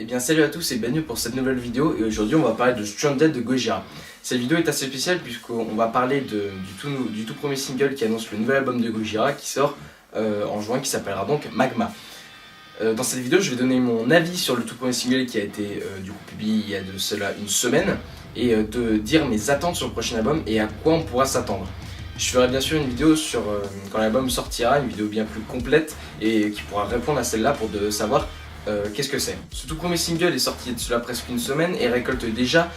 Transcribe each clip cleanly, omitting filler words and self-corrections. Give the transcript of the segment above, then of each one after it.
Eh bien salut à tous et bienvenue pour cette nouvelle vidéo et aujourd'hui on va parler de Stranded de Gojira. Cette vidéo est assez spéciale puisqu'on va parler du tout premier single qui annonce le nouvel album de Gojira qui sort en juin, qui s'appellera donc Magma. Dans cette vidéo je vais donner mon avis sur le tout premier single qui a été du coup publié il y a de cela une semaine et de dire mes attentes sur le prochain album et à quoi on pourra s'attendre. Je ferai bien sûr une vidéo sur quand l'album sortira, une vidéo bien plus complète et qui pourra répondre à celle-là pour savoir qu'est-ce que c'est. Ce tout premier single est sorti il y a de cela presque une semaine et récolte déjà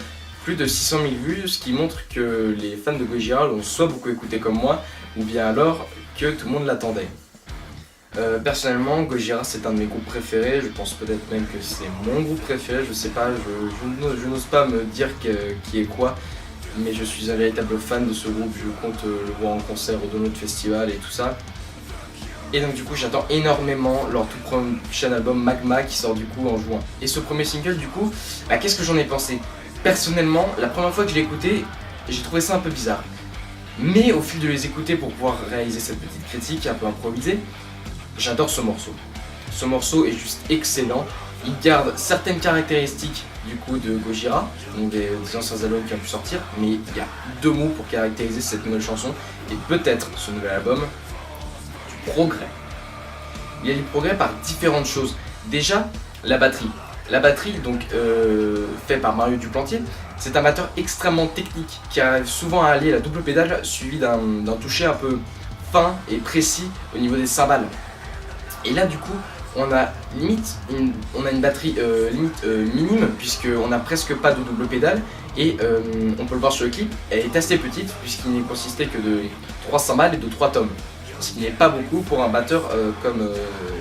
plus de 600 000 vues, ce qui montre que les fans de Gojira l'ont soit beaucoup écouté comme moi, ou bien alors que tout le monde l'attendait. Personnellement, Gojira c'est un de mes groupes préférés, je pense peut-être même que c'est mon groupe préféré, je sais pas, je n'ose pas me dire qui est quoi, mais je suis un véritable fan de ce groupe, je compte le voir en concert ou dans notre festival et tout ça. Et donc du coup j'attends énormément leur tout prochain album Magma qui sort du coup en juin. Et ce premier single du coup, qu'est-ce que j'en ai pensé? Personnellement, la première fois que je l'ai écouté, j'ai trouvé ça un peu bizarre. Mais au fil de les écouter pour pouvoir réaliser cette petite critique un peu improvisée, j'adore ce morceau. Ce morceau est juste excellent. Il garde certaines caractéristiques du coup de Gojira, donc des anciens albums qui ont pu sortir, mais il y a deux mots pour caractériser cette nouvelle chanson et peut-être ce nouvel album. Progrès. Il y a du progrès par différentes choses. Déjà, la batterie. La batterie, donc faite par Mario Duplantier, c'est un batteur extrêmement technique qui arrive souvent à allier la double pédale suivi d'un toucher un peu fin et précis au niveau des cymbales. Et là, du coup, on a une batterie minime puisqu'on n'a presque pas de double pédale et on peut le voir sur le clip, elle est assez petite puisqu'il n'est consisté que de 3 cymbales et de 3 tomes. Ce qui n'est pas beaucoup pour un batteur comme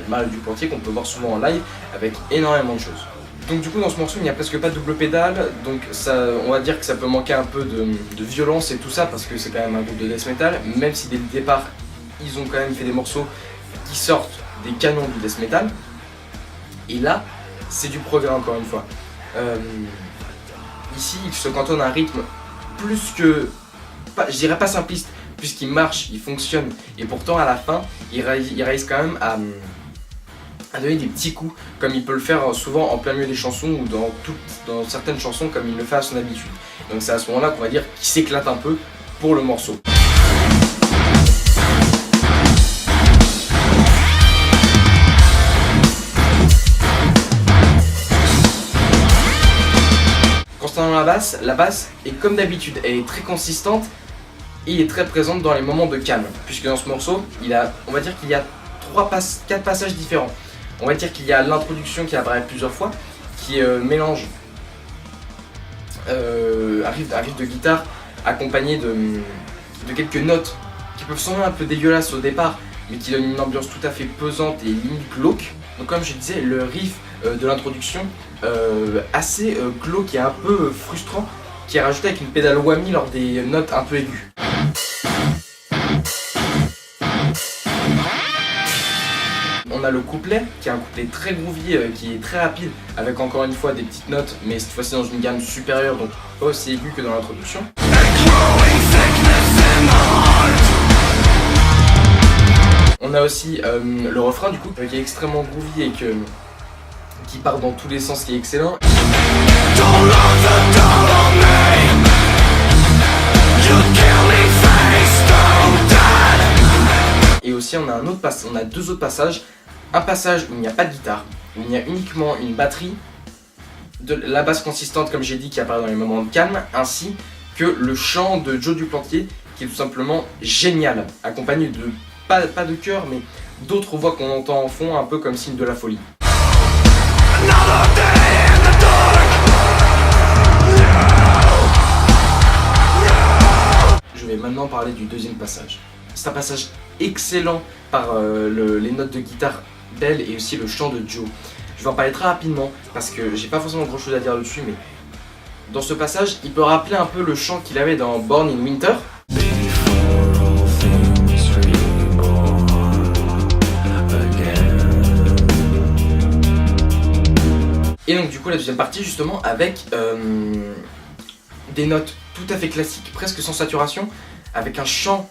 Mario Duplantier qu'on peut voir souvent en live avec énormément de choses. Donc du coup dans ce morceau il n'y a presque pas de double pédale, donc ça, on va dire que ça peut manquer un peu de violence et tout ça parce que c'est quand même un groupe de death metal, même si dès le départ ils ont quand même fait des morceaux qui sortent des canons du death metal. Et là c'est du progrès encore une fois. Ici il se cantonne à un rythme plus que, je dirais pas simpliste, puisqu'il marche, il fonctionne, et pourtant à la fin, il réussit quand même à donner des petits coups, comme il peut le faire souvent en plein milieu des chansons, ou dans certaines chansons, comme il le fait à son habitude. Donc c'est à ce moment-là qu'on va dire qu'il s'éclate un peu pour le morceau. Concernant la basse est comme d'habitude, elle est très consistante, et est très présente dans les moments de calme, puisque dans ce morceau, on va dire qu'il y a 4 passages différents. On va dire qu'il y a l'introduction qui apparaît plusieurs fois, qui mélange un riff de guitare accompagné de quelques notes qui peuvent sembler un peu dégueulasses au départ, mais qui donnent une ambiance tout à fait pesante et limite glauque. Donc comme je disais, le riff de l'introduction assez glauque et un peu frustrant, qui est rajouté avec une pédale whammy lors des notes un peu aiguës. On a le couplet, qui est un couplet très groovy, qui est très rapide, avec encore une fois des petites notes, mais cette fois-ci dans une gamme supérieure, donc pas aussi aiguë que dans l'introduction. On a aussi le refrain du coup, qui est extrêmement groovy et qui part dans tous les sens, qui est excellent. Et aussi on a deux autres passages. Un passage où il n'y a pas de guitare, où il y a uniquement une batterie, de la basse consistante comme j'ai dit qui apparaît dans les moments de calme, ainsi que le chant de Joe Duplantier qui est tout simplement génial, accompagné de pas de chœur mais d'autres voix qu'on entend en fond, un peu comme signe de la folie. Je vais maintenant parler du deuxième passage. C'est un passage excellent par les notes de guitare belles et aussi le chant de Joe. Je vais en parler très rapidement parce que j'ai pas forcément grand chose à dire dessus, mais dans ce passage, il peut rappeler un peu le chant qu'il avait dans Born in Winter. Et donc du coup la deuxième partie justement avec des notes tout à fait classiques, presque sans saturation, avec un chant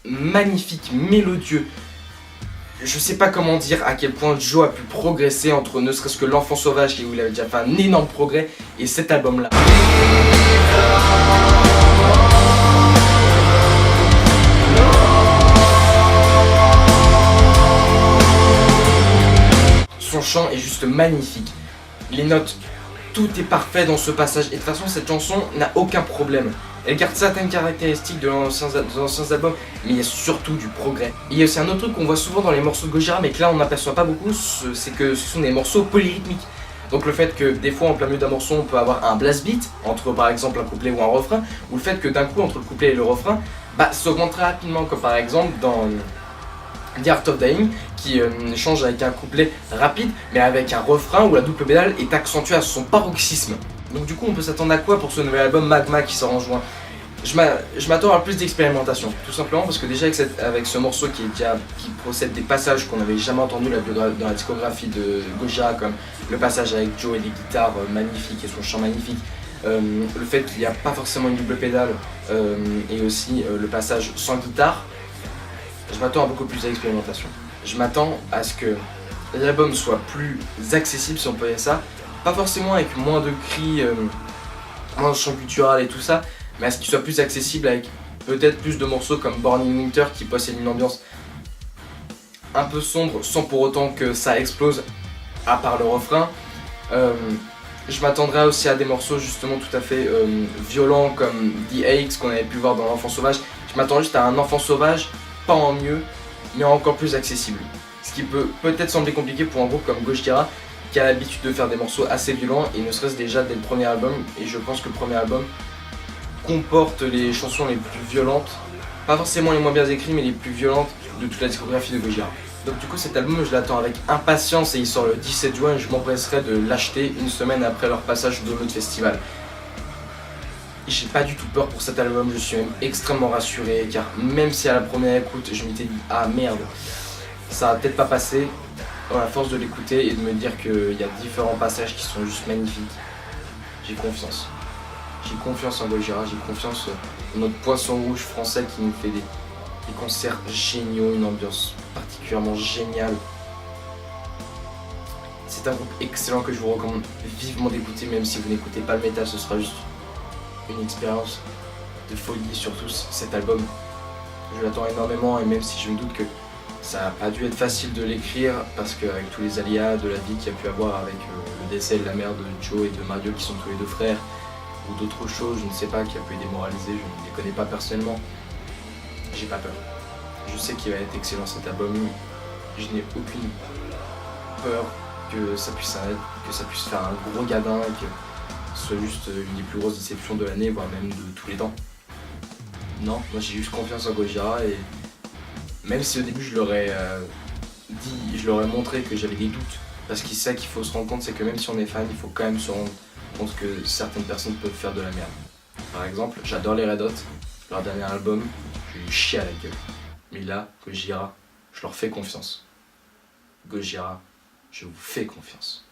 magnifique, mélodieux, je sais pas comment dire à quel point Joe a pu progresser entre ne serait-ce que l'Enfant Sauvage où il avait déjà fait un énorme progrès et cet album là. Son chant est juste magnifique. Les notes, tout est parfait dans ce passage. Et de toute façon, cette chanson n'a aucun problème. Elle garde certaines caractéristiques des anciens albums, mais il y a surtout du progrès. Et il y a aussi un autre truc qu'on voit souvent dans les morceaux de Gojira, mais que là on n'aperçoit pas beaucoup, c'est que ce sont des morceaux polyrythmiques. Donc le fait que des fois en plein milieu d'un morceau on peut avoir un blast beat, entre par exemple un couplet ou un refrain, ou le fait que d'un coup entre le couplet et le refrain, ça augmente très rapidement, comme par exemple dans The Art of Dying, qui change avec un couplet rapide, mais avec un refrain où la double pédale est accentuée à son paroxysme. Donc du coup on peut s'attendre à quoi pour ce nouvel album Magma qui sort en juin? Je m'attends à plus d'expérimentation, tout simplement parce que déjà avec ce morceau qui procède des passages qu'on n'avait jamais entendus dans la discographie de Gojira, comme le passage avec Joe et les guitares magnifiques et son chant magnifique, le fait qu'il n'y a pas forcément une double pédale et aussi le passage sans guitare, je m'attends à beaucoup plus d'expérimentation. Je m'attends à ce que l'album soit plus accessible, si on peut dire ça, pas forcément avec moins de cris, moins de chant guttural et tout ça, mais à ce qu'il soit plus accessible avec peut-être plus de morceaux comme Born in Winter qui possèdent une ambiance un peu sombre sans pour autant que ça explose à part le refrain. Je m'attendrai aussi à des morceaux justement tout à fait violents comme The Aches qu'on avait pu voir dans l'Enfant Sauvage. Je m'attends juste à un Enfant Sauvage, pas en mieux, mais encore plus accessible. Ce qui peut peut-être sembler compliqué pour un groupe comme Gojira qui a l'habitude de faire des morceaux assez violents et ne serait-ce déjà dès le premier album, et je pense que le premier album comporte les chansons les plus violentes, pas forcément les moins bien écrites mais les plus violentes de toute la discographie de Gojira. Donc du coup cet album je l'attends avec impatience et il sort le 17 juin et je m'empresserai de l'acheter une semaine après leur passage au Download Festival. J'ai pas du tout peur pour cet album, je suis même extrêmement rassuré car même si à la première écoute je m'étais dit ah merde, ça va peut-être pas passer, à la force de l'écouter et de me dire qu'il y a différents passages qui sont juste magnifiques, j'ai confiance. J'ai confiance en Gojira, j'ai confiance en notre poisson rouge français qui nous fait des concerts géniaux, une ambiance particulièrement géniale. C'est un groupe excellent que je vous recommande vivement d'écouter, même si vous n'écoutez pas le métal, ce sera juste une expérience de folie. Surtout cet album, je l'attends énormément et même si je me doute que ça n'a pas dû être facile de l'écrire parce qu'avec tous les aléas de la vie qu'il y a pu avoir avec le décès de la mère de Joe et de Mario qui sont tous les deux frères, ou d'autres choses, je ne sais pas, qui a pu démoraliser, je ne les connais pas personnellement. J'ai pas peur. Je sais qu'il va être excellent cet album. Je n'ai aucune peur que ça puisse faire un gros gadin et que ce soit juste une des plus grosses déceptions de l'année, voire même de tous les temps. Non, moi j'ai juste confiance en Gojira et même si au début je leur ai montré que j'avais des doutes, parce qu'il sait qu'il faut se rendre compte, c'est que même si on est fan, il faut quand même se rendre compte que certaines personnes peuvent faire de la merde. Par exemple, j'adore les Red Hot, leur dernier album, je lui chie à la gueule. Mais là, Gojira, je leur fais confiance. Gojira, je vous fais confiance.